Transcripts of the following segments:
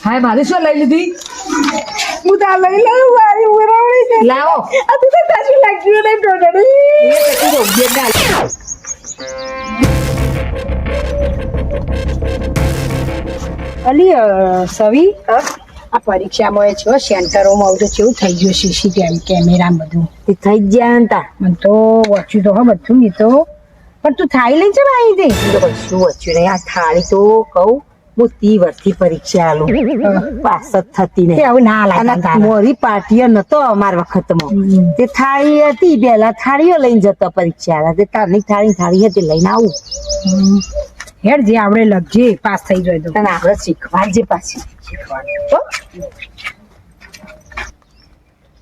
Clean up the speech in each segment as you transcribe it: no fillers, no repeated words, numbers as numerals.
હા મારે શું લઈ લીધી હું તો લઈ લઉં મારી ઉરાવણી લાવો આ તું તો તાજું લાગ્યું નહીં ટોટલી અલી સવી આ પરીક્ષામાં છો સેન્ટરોમાં આવું તો કેવું થઈ ગયું સીસી કેમેરા બધું એ થઈ જ ગયા હતા મને તો વાંચ્યું તો હા બધું મેં તો પણ તું થાઈ લઈ છે ને આવી દે તો કશું વચ્ચે નહીં આ થાળી તો કહું હું 30 વર્ષથી પરીક્ષા આલું પાસ જ થતી નહીં આવું ના લાગે અને મોરી પાર્ટીઓ નતો અમારા વખતમાં તે થાળી હતી પેલા થાળીઓ લઈને જતો પરીક્ષા આલા તે તારની થાળી હતી લઈને આવું હેડ જે આપણે લખજે પાસ થઈ જાય તો તને આપણે શીખવાડજે પાછી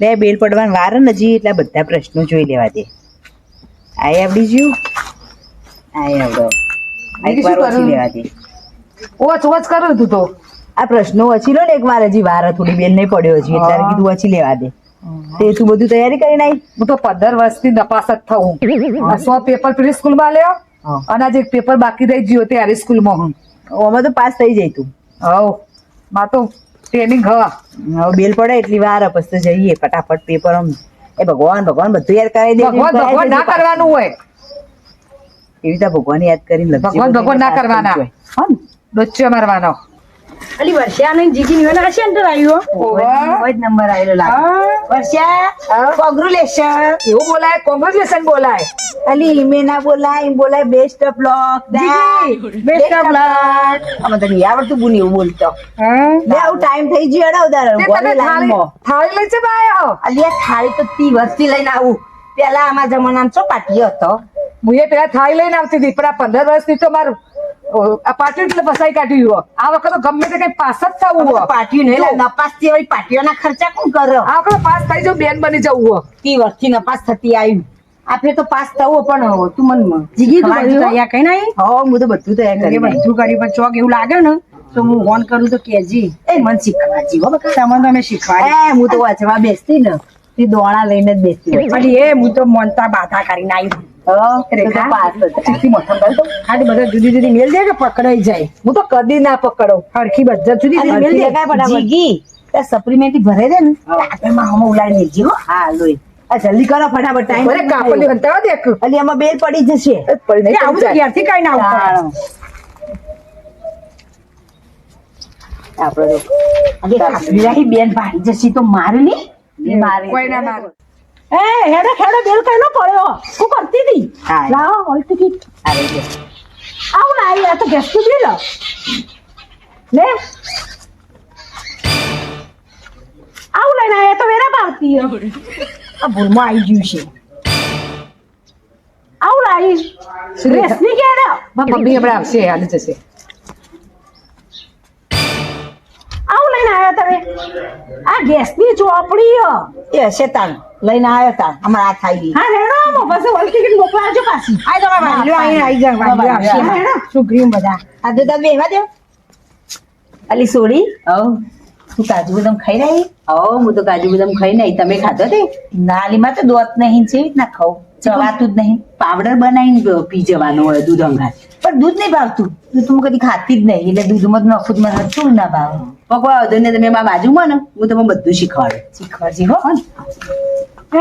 બે બેલ પડવાની વાર નજી એટલા બધા પ્રશ્નો જોઈ લેવા દે આ આવડી ગયું આ આવડો એક વાર વાંચી લેવા દે ઓચ કરું તું તો આ પ્રશ્નો વાંચી લો ને એક વાર હજી વાર થોડી બેલ નહીં પડ્યો હજી એટલે કીધું વાંચી લેવા દે તે તું બધું તૈયારી કરી નાઈ હું તો 15 વર્ષથી નપાસ જ થઉં 100 પેપર પેલી સ્કૂલમાં લ્યો અને આજે એક પેપર બાકી રહી ગયો ત્યારે સ્કૂલમાં હું આમાં તો પાસ થઈ જાય તું હવ માં તો ટ્રેનિંગ હવે બેલ પડે એટલી વાર પછી તો જઈએ ફટાફટ પેપર આમ એ ભગવાન બધું યાદ કરાવી દે ભગવાન ના કરવાનું હોય એવી રીતે ભગવાન યાદ કરીને ભગવાન ના કરવાના હા ડોચ્ચો મારવાનો અલી વર્ષા ને જીગી ની વેલા સેન્ટર આવ્યો ઓય નંબર આવેલો લાગે વર્ષા કોંગ્રેચ્યુલેશન એવું બોલાય કોંગ્રેચ્યુલેશન બોલાય અલી મે ના બોલાય best of luck best of luck અમે તો નહીં આવડતું બુની એવું બોલતો લે આવું ટાઈમ થઈ ગયો એડા ઉદાહરણ થાળી લઈ છે બાયો અલી આ થાળી તો 30 વર્ષથી લઈને આવું પેલા આમાં જમાનામાં છો પાટીયો હતો હું એ પેલા થાળી લઈને આવતી હતી પણ આ 15 વર્ષથી તો મારું આ પાટીઓ એટલે ફસાઈ કાઢ્યું આ વખત ગમે તે કઈ પાસ જ થવું પાટીઓ નહીં નપાસ થી વળી પાટીઓના ખર્ચા કોણ કરે આ વખત પાસ થઈ જાવ બેન બની જવું 30 વર્ષથી નપાસ થતી આવ્યું આપણે તો પાસ થવું પણ તું મન જીગી તું બધું તૈયાર કઈ નહીં હા હું તો બધું તૈયાર કરી બધું કર્યું પણ ચોક એવું લાગે ને તો હું ફોન કરું તો કેજી એ મન શીખવાજી હો બકા તમને તમે શીખવાડે હું તો વાંચવા બેસતી ને તે દોણા લઈને જ બેસતી અલી એ હું તો મનતા બાધા કરીને આવી જુદી જુદી મેલ દે કે પકડાઈ જાય હું તો કદી ના પકડો હરખી બધા જુદી જુદી મેલ દે સપ્લિમેન્ટ ભરે દે ને આપણે ઉલાડી લેજે હો હા લોઈ જલ્દી કરો ફટાફટ ટાઈમ અરે કાપલી હંતાવા દેખ અલી આમાં બેલ પડી જશે આવું તો ક્યારથી કઈ ના આવું આપડે બેન ભાડી જશે તો મારે નહીં મારે કોઈ ના મારે એ હેડે બેલ કઈ ન પડ્યો શું કરતી હતી લાવો ઓલ ટિકિટ આવું ના આવી આ તો ગેસ તું લો લે આવું લઈને આવ્યા તો વેરા પાવતી આ ભૂલમાં આવી ગયું છે આવું લાવી રેસની કેડો મમ્મી હમણાં આવશે હાલી જશે આવું લઈને આવ્યા તમે આ ગેસની ચોપડી એ હશે તાન લઈને આવ્યો તાન અમારા આ થાય હા રેડો બસ ઓલ ટિકિટ મોકલાજો પાછી આ તો વાંધો આવી જાય શું ગ્રીમ બધા આ તો તમે એવા દે અલી સોડી તું કાજુ બદામ ખાઈ રહી હું તો કાજુ બદામ ખાઈ નહીં તમે ખાધો તે નાલીમાં તો દોત નહીં છે ના ખાવ ચવાતું જ નહીં પાવડર બનાવીને પી જવાનું હોય દૂધ અંગાત પણ દૂધ નહીં ભાવતું દૂધ હું કદી ખાતી જ નહીં એટલે દૂધમાં જ નખું મને હતું ના ભાવ પકવા વધુ ને તમે મારા બાજુમાં ને હું તમને બધું શીખવાડજી હો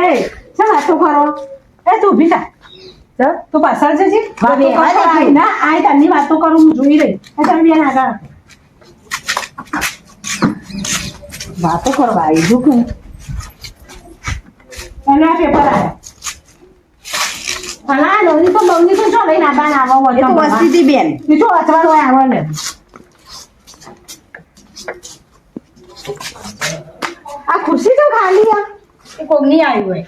એ ચાલ વાતો કરો એ તું ઉભી થા તું પાછળ જજે ના આ તારની વાતો કરું હું જોઈ રહી તમે બેન આગળ વાતો કરવા આવી જો કે એના પેપર આવ્યા નવની તો છો લઈને આબાન આવો એ તો વસ્તી હતી બેન એ તો વાંચવાનું હોય આવે ને આ ખુરશી તો ખાલી આ એ કોક નહીં આવ્યું હોય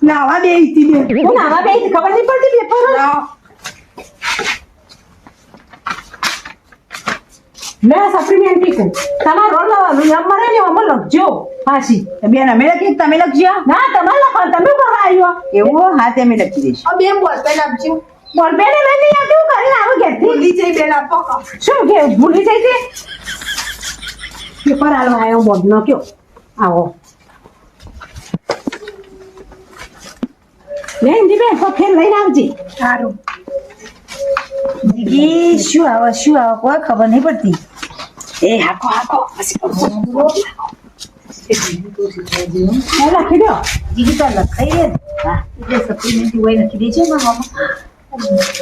નાવા બે હતી બેન નાવા બે ખબર નહીં પડતી પેપર મેં સપ્લિમેન્ટરી કહું તમારો નંબર ને અમર લખજો પાછી બેન અમે લખી તમે લખજો ના તમે લખો તમે ભરવા આવ્યો એવું હા તે અમે લખી દઈશું બેન બોલપેન આપજો બોલપેન લઈ નહીં આપ્યું કરીને આવું ઘેરથી ભૂલી જઈ બેન આપો શું કે ભૂલી જઈ છે પેપર આલો આવ્યો બોર્ડ નો કયો આવો લે હિન્દી બેન તો ફેર લઈને આવજે સારું જીગી શું આવે કોઈ ખબર નહીં પડતી એ હાકો રાખી દો જીગી તો લખાઈ દે હા એટલે સપ્લિમેન્ટ હોય લખી દે છે મામા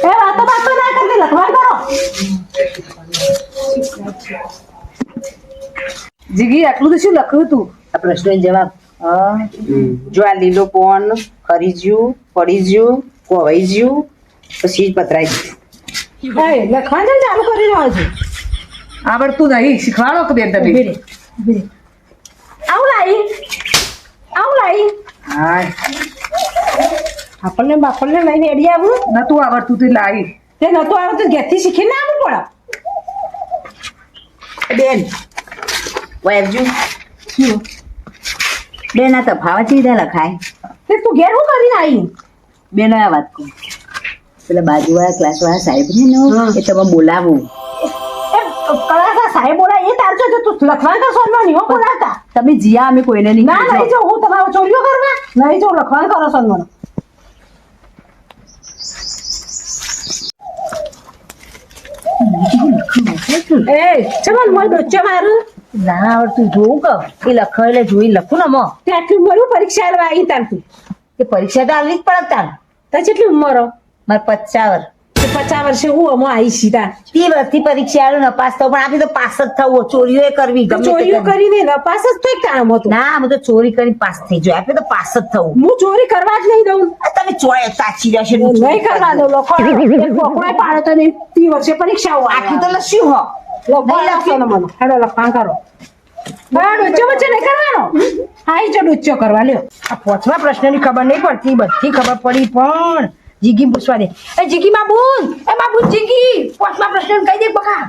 એ વાતો ના કરતી લખવા કરો જીગી આટલું તો શું લખ્યું તું આ પ્રશ્નનો જવાબ જો આ લીલો પોન ખરી જ્યું પડી જ્યું કોવાઈ જ્યું પછી પતરાઈ ગયું એ લખવાનું ચાલુ કરી રહ્યો છે આવડતું નહીં શીખવાડો કે બેન તમે આવું લાઈ હા આપણને લઈને એડી આવું નતું આવડતું તું લાવી તે નતું આવડતું ઘેરથી શીખીને આવવું પડે બેન વાજુ શું બેન આ તફાવત ચીધા લખાય તે તું ઘેર હું કરીને આવી બેન આ વાત કહું પેલા બાજુવાળા ક્લાસવાળા સાહેબ છે ને એ તમે બોલાવું કલાકાર સાહેબ બોલા એ તાર જો તું લખવાનું તો સોનનો નહીં હો બોલાતા તમે જીયા અમે કોઈને નહીં ના નહીં જો હું તમારો ચોરીઓ કરવા નહીં જો લખવાનું કરો સોનનો એ ચમન મોય ડોચ્ચો મારું ના આવડતું જોવું કે એ લખો એટલે જોઈ લખું ને મો તે આટલી ઉંમર પરીક્ષા આલવા આવી તાર તું એ પરીક્ષા તો આલવી જ પડે તાર તો કેટલી ઉંમર મારે 50 વર્ષ 50 વર્ષે હું અમો આવી સીધા 30 વર્ષથી પરીક્ષા આલું ને પાસ થવું પણ આપી તો પાસ જ થવું ચોરીઓ કરવી ગમે તે ચોરીઓ કરવી. કરીને પાસ જ તો એક કામ હતું ના અમે તો ચોરી કરી પાસ થઈ જાય આપણે તો પાસ જ થવું હું ચોરી કરવા જ નહીં દઉં આ તમે ચોય સાચી રહેશે નહીં કરવા દઉં લોકો કોકડાય પાડો તો નહીં 30 વર્ષે પરીક્ષાઓ આખી તો લસ્યું હો લખાણ કરો હા ડુચ્ચો વચ્ચે નહીં કરવાનો હા જો ડુચ્ચો કરવા લ્યો આ પાંચમા પ્રશ્નની ખબર નહીં પડતી બધી ખબર પડી પણ જીગી પૂછવા દે એ જીગી બાબુન જીગી પાંચમા પ્રશ્ન કહી દે બકા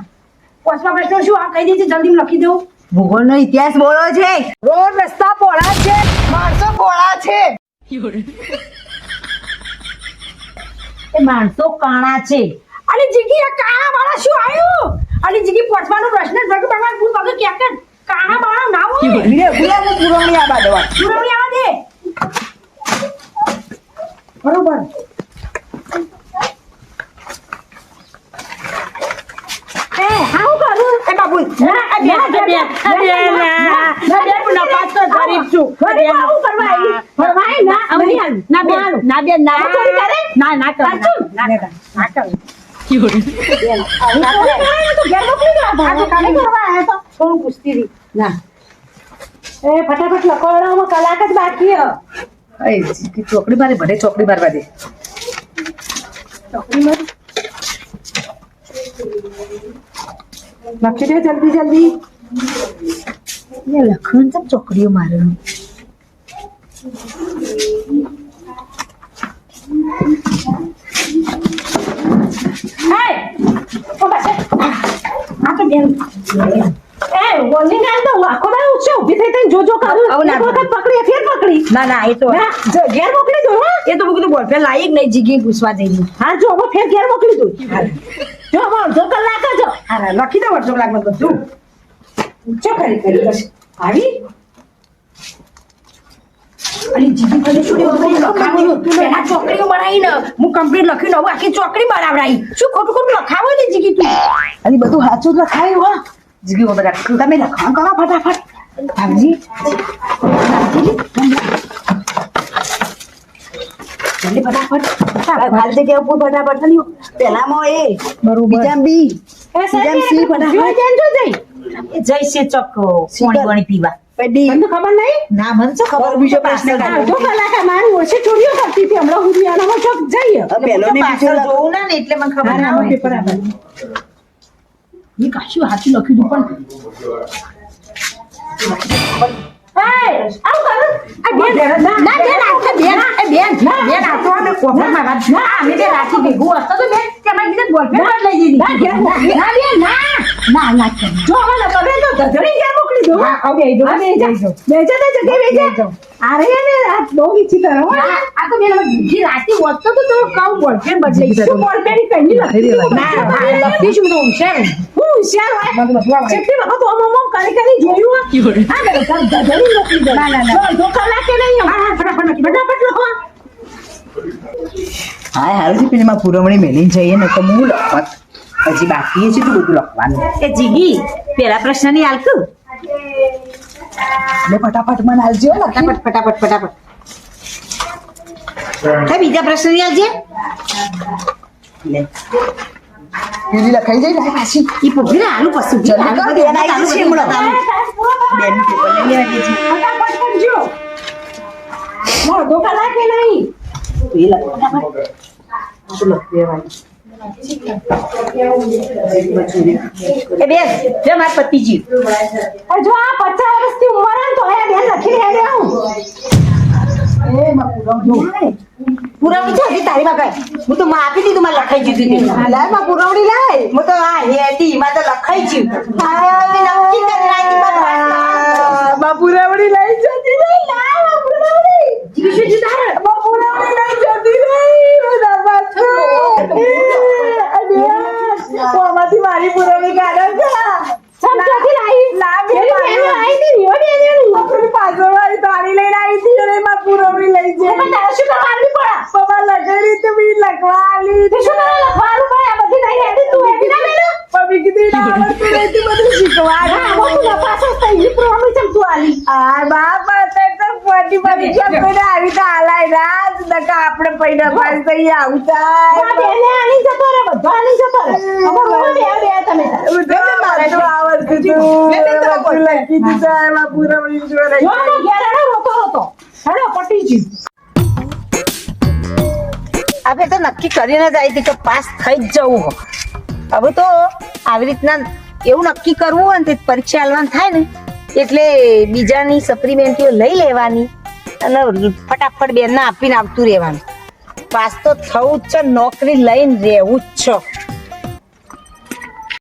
પાંચમા પ્રશ્ન શું આ કહી દેજે જલ્દી લખી દઉં ભૂગોળનો ઇતિહાસ બોલો છે રોડ રસ્તા પહોળા છે માણસો પહોળા છે એ માણસો કાણા છે અને જીગી આ કાણા વાળા શું આવ્યું અને જીગી પાંચમાનો પ્રશ્ન ભગવાન ભૂલ વગર ક્યાં કે કાણા વાળા ના હોય ગુલાબ પુરવણી આવા દે બરોબર એ હાઉ કરું એ બાબુ ના ચોરી કરે થોડું પૂછતી હતી ના એ ફટાફટ લખવામાં કલાક જ બાકી ચોકડી મારે ભલે ચોકડી મારવા દે ચોકડી મારી લખી દે જલ્દી લખન તો ચોકડીઓ મારે ના એ તો ઘેર મોકલી દો હો. એ તો મેં કીધું બોલપેન લાવી જ નહીં જીગી પૂછવા જઈ હા જો હવે ફેર ઘેર મોકલી દો જો હવે અડધો કલાક જ હા લખી દો અડધો કલાકમાં બધું ઊંચો કરી બસ આવી અને જીગી કને છોડી પેલા ચોકડીઓ બનાવીને હું કમ્પ્લીટ લખી લઉં આખી ચોકડી બનાવડાવી શું ખોટું ખોટું લખાવો ને જીગી તું અને બધું સાચું જ લખાયું હો જીગી બધા તમે લખાણ કરો ફટાફટ ભાવજી જલ્દી ફટાફટ હાલ તે કેવું ફટાફટ થયું પેલામાં એ બરોબર બીજા બી બીજા સી ફટાફટ એ જઈ છે ચોક પાણી પીવા મને ખબર નહીં ના મને શું ખબર બીજો પ્રશ્ન અડધો કલાક મારી ઓછી ચોરીઓ કરતી હતી હમણાં હું આનામાં ચોક જઈએ પેલો ને બીજો જોવું ના ને એટલે મને ખબર ના હોય પેપર આપે એ કાશું હાચું લખ્યું પણ ફટાફટ લખો હા હારું છે પેલી માં પુરવણી મેલીને જઈએ ને તો હું લખત હજી બાકી છે તો બધું લખવાનું એ જીગી પેલા પ્રશ્ન ની આલતું એટલે ફટાફટ મને આવજો લખી ફટાફટ કઈ બીજા પ્રશ્ન ની આલજે લે પેલી લખાઈ જાય ને પાછી ઈ પોગી આલુ પસુ જલ્દી કર, બેન આવી જશે હમણાં. બેન પેપર લઈ લેવા દેજે ફટાફટ કરજો મોઢો કલા કે નહીં એ લખ ફટાફટ તો લખ દેવાની એ બેસ જે માર પતિજી જો આ 50 વર્ષની ઉંમર હે તો એ બેન લખી લે આવું એ માં પુરવણી પુરવણી છે હજી તારી માં કઈ હું તો માં આપી દીધું માં લખાઈ દીધું તે લાય માં પુરવણી લાય હું તો આ હેતી માં તો લખાઈ છું નક્કી કરી નાખી માં પુરવણી લઈ જતી રહી લાય માં પુરવણી જીગી શું થયું તારે માં પુરવણી લઈ જતી રહી બધા બાપુ આમાંથી મારી પુરવણી કાઢો સમજાતી લાઈ ના પેલી બેન આઈ હતી રિયો બેન આપણી પાછળ વાળી તાળી લઈને આવી હતી અને એમાં પુરવણી લઈ છે પણ તારે શું કરવાની પડે પપ્પા લખેલી તો બી લખવાલી તે શું કરે લખવાનું પડે આ બધી નહીં હેડી તું હેડી ના મેલો મમ્મી કીધી ના આવડતું નહીં બધું શીખવાડે હા હું તું પાસ થઈ પ્રોબ્લેમ ચમ તું આલી આ બાપ તે તો ફોટી પડી છે કોઈને આવી તો હાલાય ના નકા આપણે પૈડા પાસ થઈ આવું આ થાય બેને આની જતો રે બધો આની જતો રે હવે બોલો બે તમે મારે તો આવડતું હતું બધું લખી દીધા એમાં પુરવણી જોડે જો ને ઘેર આડો રોતો હેડો પટી જી આપણે તો નક્કી કરીને જ આવી હતી કે પાસ થઈ જ જવું હો. હવે તો આવી રીતના એવું નક્કી કરવું હોય ને તે પરીક્ષા આલવાનું થાય ને એટલે બીજાની સપ્લિમેન્ટરીઓ લઈ લેવાની અને ફટાફટ બેનને આપીને આવતું રહેવાનું પાસ તો થવું જ છે નોકરી લઈને રહેવું જ છે